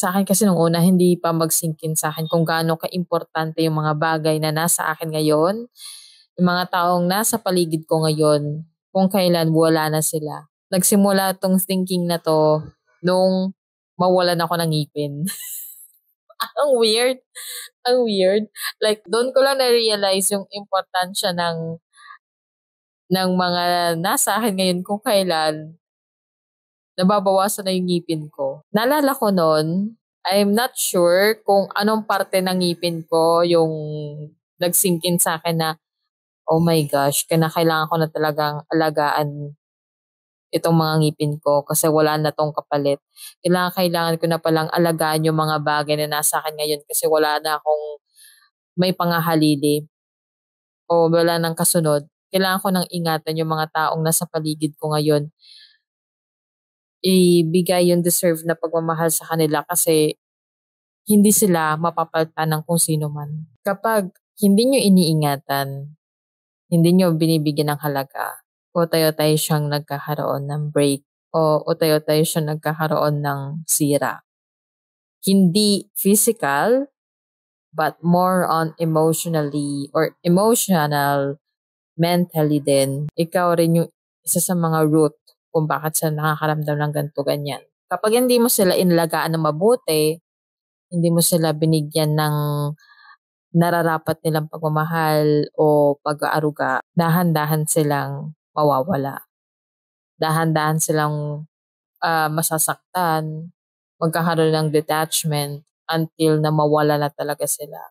Sa akin kasi nung una, hindi pa mag-sink in sa akin kung gaano ka-importante yung mga bagay na nasa akin ngayon. Yung mga taong nasa paligid ko ngayon, kung kailan wala na sila. Nagsimula tong thinking na to nung mawalan ako ng ngipin. Ang weird. Ang weird. Like, doon ko lang na-realize yung importansya ng mga nasa akin ngayon kung kailan nababawasan na yung ngipin ko. Naalala ko noon, I'm not sure kung anong parte ng ngipin ko yung nag-sink in sa akin na, oh my gosh, kailangan ko na talagang alagaan itong mga ngipin ko kasi wala na tong kapalit. Kailangan ko na palang alagaan yung mga bagay na nasa akin ngayon kasi wala na akong may pangahalili o wala nang kasunod. Kailangan ko nang ingatan yung mga taong nasa paligid ko ngayon. Ibigay yung deserve na pagmamahal sa kanila kasi hindi sila mapapalitan ng kung sino man. Kapag hindi nyo iniingatan, hindi nyo binibigyan ng halaga, o tayo-tayo siyang nagkakaroon ng break, o tayo-tayo siyang nagkakaroon ng sira. Hindi physical, but more on emotionally or emotional, mentally din. Ikaw rin yung isa sa mga root kung bakit sila nakakaramdam ng ganito ganyan. Kapag hindi mo sila inalagaan ng mabuti, hindi mo sila binigyan ng nararapat nilang pagmamahal o pag-aaruga, dahan-dahan silang mawawala. Dahan-dahan silang masasaktan, magkakaroon ng detachment until na mawala na talaga sila.